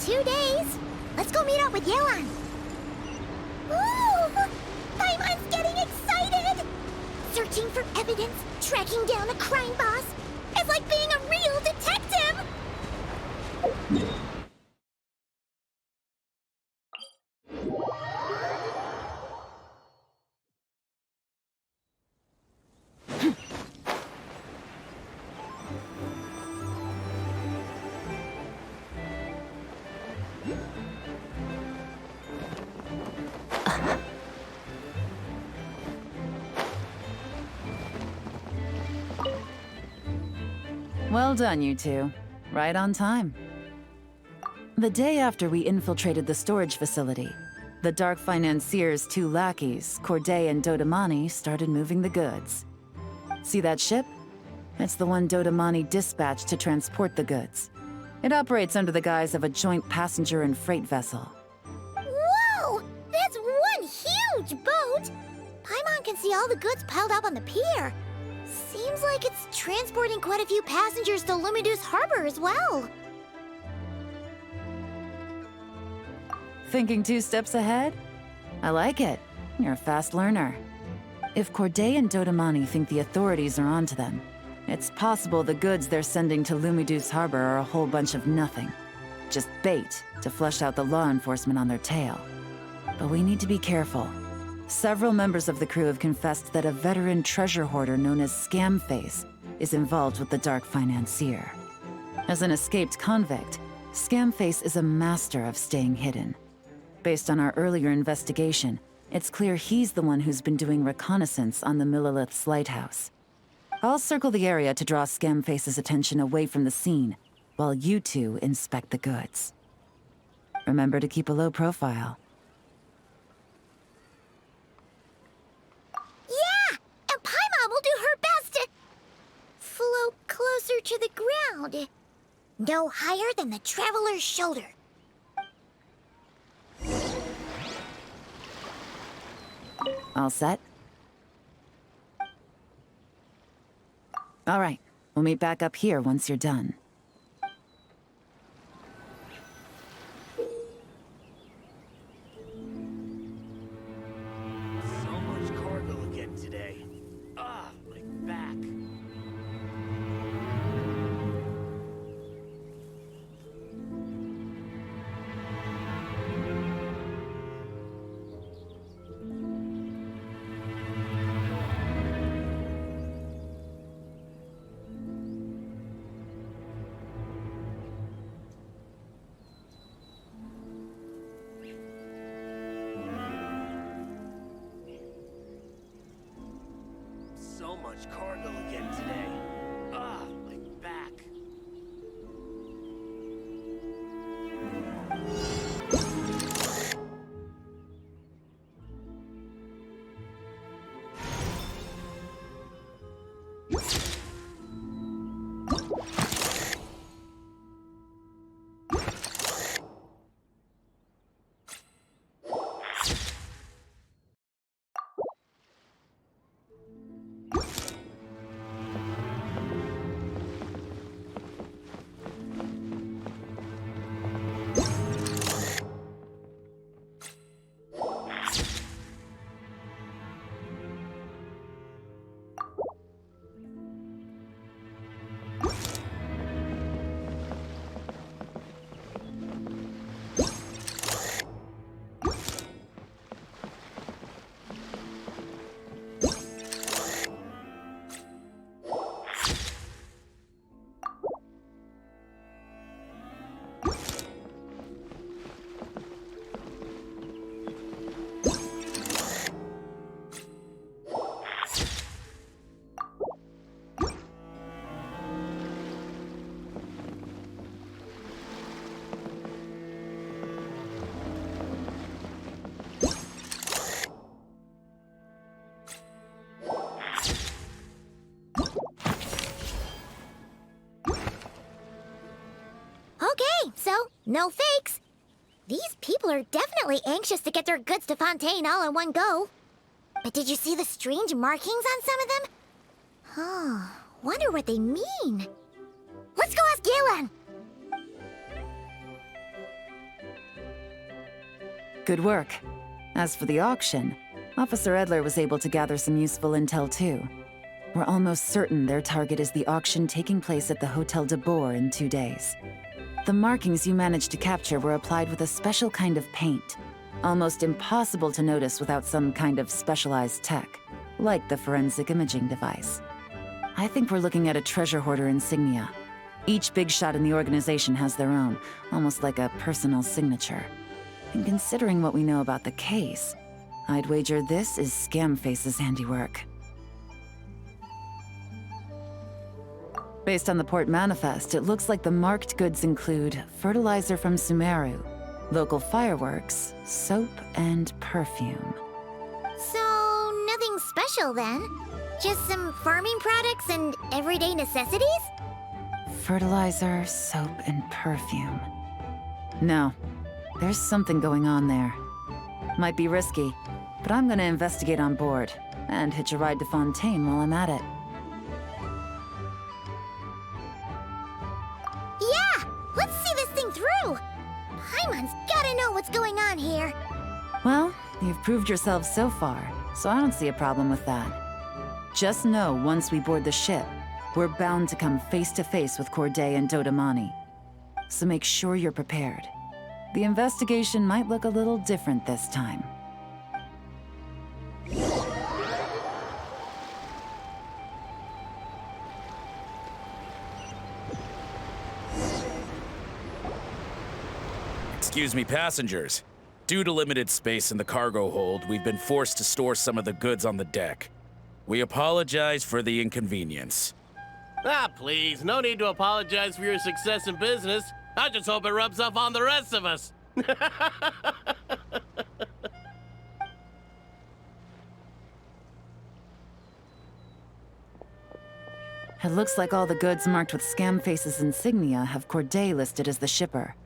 2 days. Let's go meet up with Yelan. Ooh! Paimon's getting excited! Searching for evidence, tracking down a crime boss. It's like being a real detective! Well done, you two. Right on time. The day after we infiltrated the storage facility, the Dark Financier's 2 lackeys, Corday and Dodamani, started moving the goods. See that ship? It's the one Dodamani dispatched to transport the goods. It operates under the guise of a joint passenger and freight vessel. Whoa! That's one huge boat! Paimon can see all the goods piled up on the pier. Seems like it's transporting quite a few passengers to Lumidu's harbor as well. Thinking 2 steps ahead? I like it. You're a fast learner. If Corday and Dodamani think the authorities are onto them, it's possible the goods they're sending to Lumidu's harbor are a whole bunch of nothing. Just bait to flush out the law enforcement on their tail. But we need to be careful. Several members of the crew have confessed that a veteran treasure hoarder known as Scamface is involved with the Dark Financier. As an escaped convict, Scamface is a master of staying hidden. Based on our earlier investigation, it's clear he's the one who's been doing reconnaissance on the Millilith's lighthouse. I'll circle the area to draw Scamface's attention away from the scene, while you two inspect the goods. Remember to keep a low profile. Yeah! And Paimon will do her best to float closer to the ground. No higher than the traveler's shoulder. All set? All right, we'll meet back up here once you're done. So much cargo again today. Ah, my back. So much cargo again today. Ah, my back. Okay, so no fakes. These people are definitely anxious to get their goods to Fontaine all in one go. But did you see the strange markings on some of them? Huh, wonder what they mean. Let's go ask Galen! Good work. As for the auction, Officer Edler was able to gather some useful intel too. We're almost certain their target is the auction taking place at the Hotel de Boer in 2 days. The markings you managed to capture were applied with a special kind of paint. Almost impossible to notice without some kind of specialized tech, like the forensic imaging device. I think we're looking at a treasure hoarder insignia. Each big shot in the organization has their own, almost like a personal signature. And considering what we know about the case, I'd wager this is Scamface's handiwork. Based on the port manifest, it looks like the marked goods include fertilizer from Sumeru, local fireworks, soap, and perfume. So, nothing special then? Just some farming products and everyday necessities? Fertilizer, soap, and perfume. No, there's something going on there. Might be risky, but I'm gonna investigate on board, and hitch a ride to Fontaine while I'm at it. Yeah! Let's see this thing through! Paimon's gotta know what's going on here. Well, you've proved yourself so far, so I don't see a problem with that. Just know once we board the ship, we're bound to come face to face with Corday and Dodamani. So make sure you're prepared. The investigation might look a little different this time. Excuse me, passengers. Due to limited space in the cargo hold, we've been forced to store some of the goods on the deck. We apologize for the inconvenience. Ah, please, no need to apologize for your success in business. I just hope it rubs off on the rest of us. It looks like all the goods marked with Scamface's insignia have Corday listed as the shipper.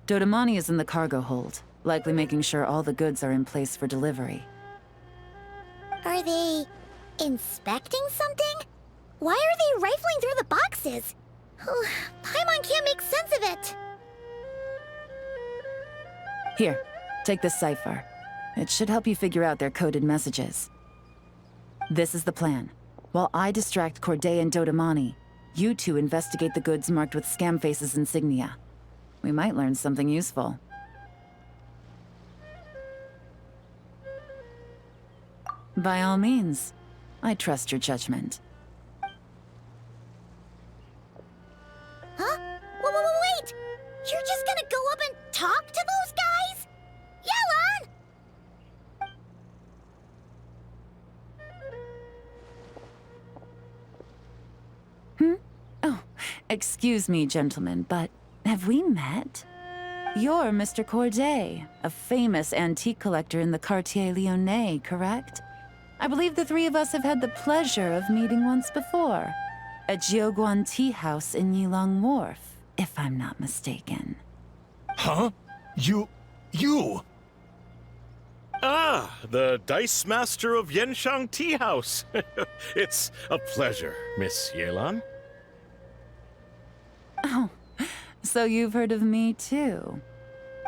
Dodamani is in the cargo hold, likely making sure all the goods are in place for delivery. Are they inspecting something? Why are they rifling through the boxes? Paimon can't make sense of it. Here, take this cipher. It should help you figure out their coded messages. This is the plan. While I distract Corday and Dodamani, you two investigate the goods marked with Scamface's insignia. We might learn something useful. By all means, I trust your judgment. Huh? Wait! You're just gonna go up and talk to those guys? Yelan! Oh, excuse me, gentlemen, but have we met? You're Mr. Corday, a famous antique collector in the Quartier Lyonnais, correct? I believe the three of us have had the pleasure of meeting once before. At Jiuguan Tea House in Yilong Wharf, if I'm not mistaken. Huh? You... Ah, the Dice Master of Yenshang Tea House. It's a pleasure, Miss Yelan. Oh, so you've heard of me too?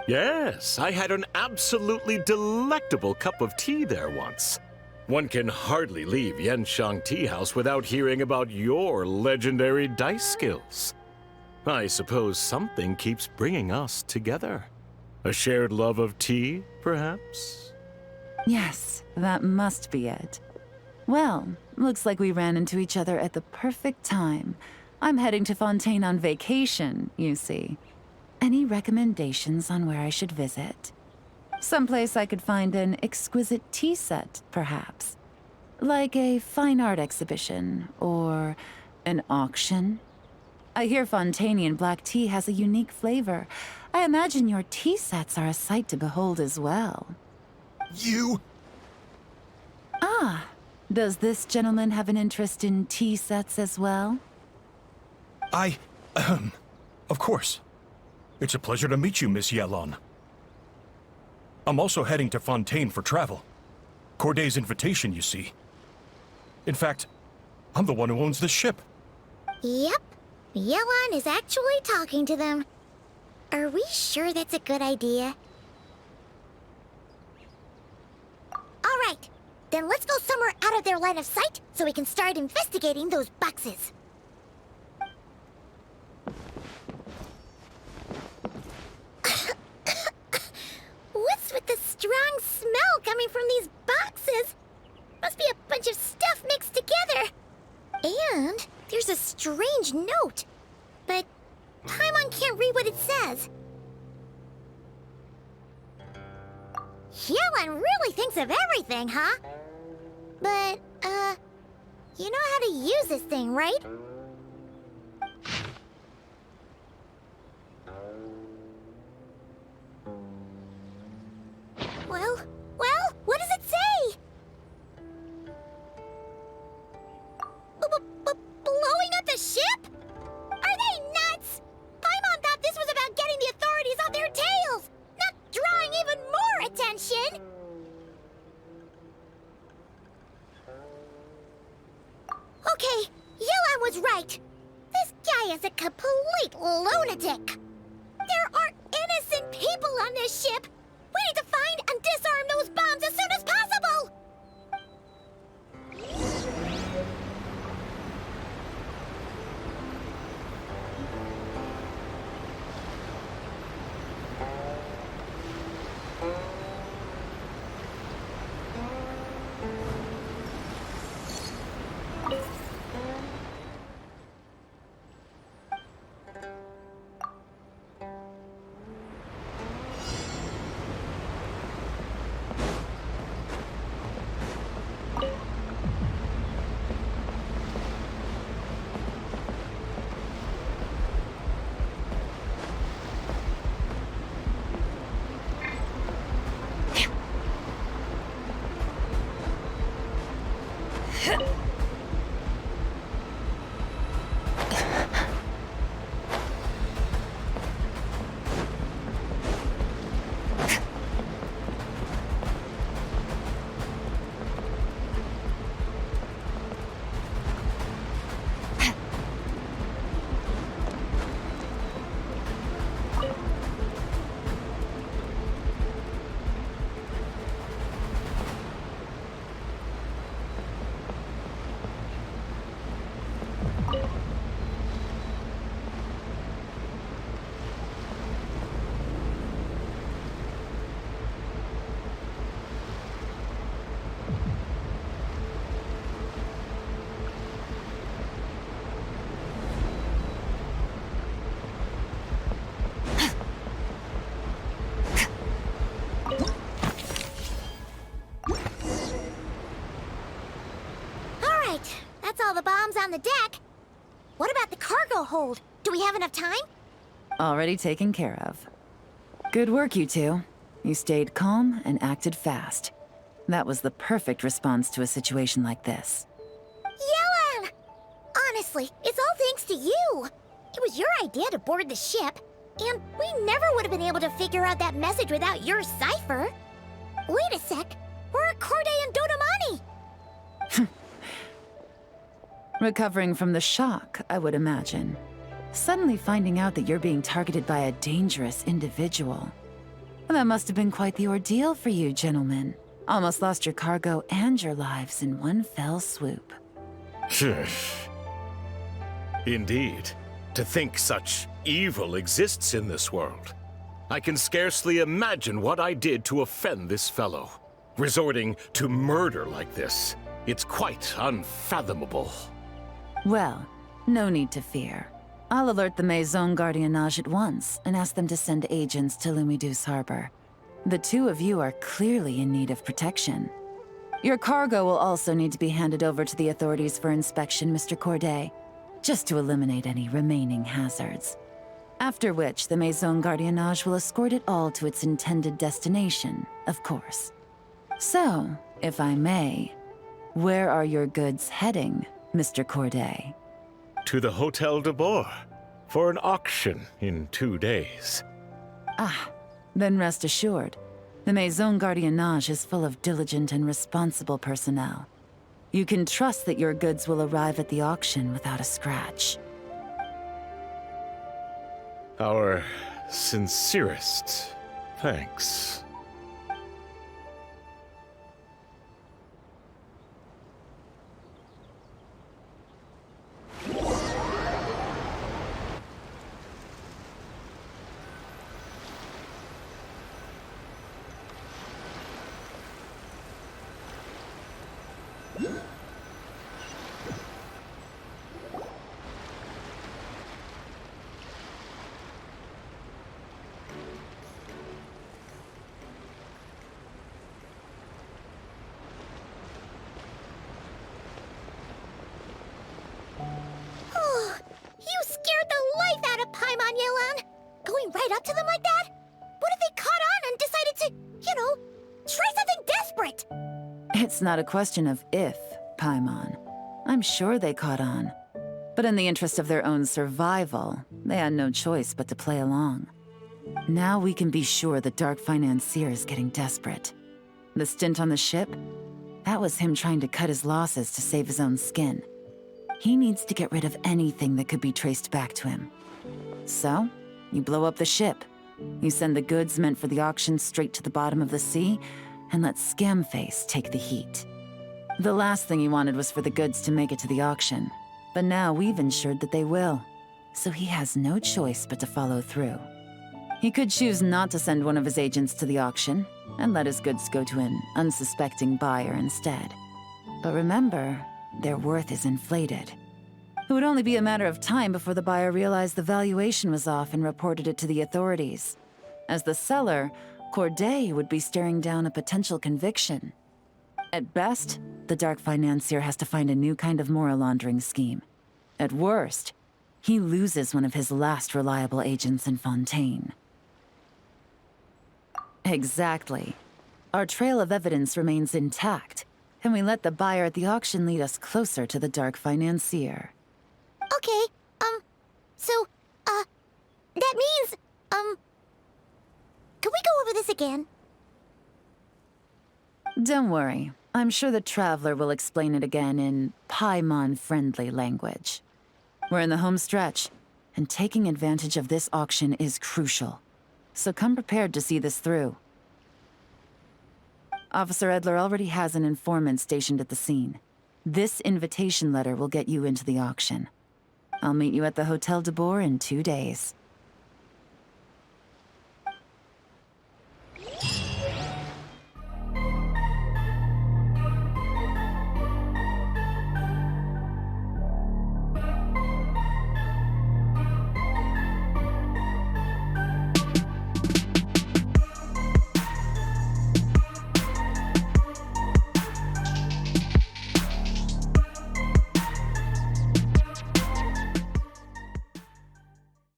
Yes, I had an absolutely delectable cup of tea there once. One can hardly leave Yenshang Tea House without hearing about your legendary dice skills. I suppose something keeps bringing us together. A shared love of tea, perhaps? Yes, that must be it. Well, looks like we ran into each other at the perfect time. I'm heading to Fontaine on vacation, you see. Any recommendations on where I should visit? Someplace I could find an exquisite tea set, perhaps. Like a fine art exhibition, or an auction. I hear Fontainian black tea has a unique flavor. I imagine your tea sets are a sight to behold as well. You... Ah, does this gentleman have an interest in tea sets as well? Of course. It's a pleasure to meet you, Miss Yelan. I'm also heading to Fontaine for travel. Corday's invitation, you see. In fact, I'm the one who owns this ship. Yep. Yelan is actually talking to them. Are we sure that's a good idea? Then let's go somewhere out of their line of sight so we can start investigating those boxes. What's with the strong smell coming from these boxes? Must be a bunch of stuff mixed together. And there's a strange note. But Paimon can't read what it says. Yelan really thinks of everything, huh? But, you know how to use this thing, right? Well, what does it say? Blowing up the ship? Are they nuts? Paimon thought this was about getting the authorities on their tails, not drawing even more attention. Okay, Yelan was right. This guy is a complete lunatic. There are innocent people on this ship. We need to find and disarm those bombs as soon as possible! That's all the bombs on the deck. What about the cargo hold? Do we have enough time? Already taken care of. Good work, you two. You stayed calm and acted fast. That was the perfect response to a situation like this. Yelan! Honestly, it's all thanks to you. It was your idea to board the ship, and we never would have been able to figure out that message without your cipher. Wait a sec. We're at Corday and Dodamani. Recovering from the shock, I would imagine. Suddenly finding out that you're being targeted by a dangerous individual. That must have been quite the ordeal for you, gentlemen. Almost lost your cargo and your lives in one fell swoop. Indeed. To think such evil exists in this world. I can scarcely imagine what I did to offend this fellow. Resorting to murder like this. It's quite unfathomable. Well, no need to fear. I'll alert the Maison Gardiennage at once and ask them to send agents to Lumideus Harbor. The two of you are clearly in need of protection. Your cargo will also need to be handed over to the authorities for inspection, Mr. Corday, just to eliminate any remaining hazards. After which, the Maison Gardiennage will escort it all to its intended destination, of course. So, if I may, where are your goods heading, Mr. Corday? To the Hotel de Boer for an auction in 2 days. Ah, then rest assured. The Maison Gardiennage is full of diligent and responsible personnel. You can trust that your goods will arrive at the auction without a scratch. Our sincerest thanks. going right up to them like that? What if they caught on and decided to, try something desperate? It's not a question of if, Paimon. I'm sure they caught on. But in the interest of their own survival, they had no choice but to play along. Now we can be sure the Dark Financier is getting desperate. The stint on the ship? That was him trying to cut his losses to save his own skin. He needs to get rid of anything that could be traced back to him. So, you blow up the ship. You send the goods meant for the auction straight to the bottom of the sea, and let Scamface take the heat. The last thing he wanted was for the goods to make it to the auction, but now we've ensured that they will, so he has no choice but to follow through. He could choose not to send one of his agents to the auction, and let his goods go to an unsuspecting buyer instead. But remember, their worth is inflated. It would only be a matter of time before the buyer realized the valuation was off and reported it to the authorities. As the seller, Corday would be staring down a potential conviction. At best, the Dark Financier has to find a new kind of moral laundering scheme. At worst, he loses one of his last reliable agents in Fontaine. Exactly. Our trail of evidence remains intact, and we let the buyer at the auction lead us closer to the Dark Financier. Okay, that means, can we go over this again? Don't worry. I'm sure the Traveler will explain it again in Paimon-friendly language. We're in the home stretch, and taking advantage of this auction is crucial. So come prepared to see this through. Officer Edler already has an informant stationed at the scene. This invitation letter will get you into the auction. I'll meet you at the Hotel de Boer in 2 days.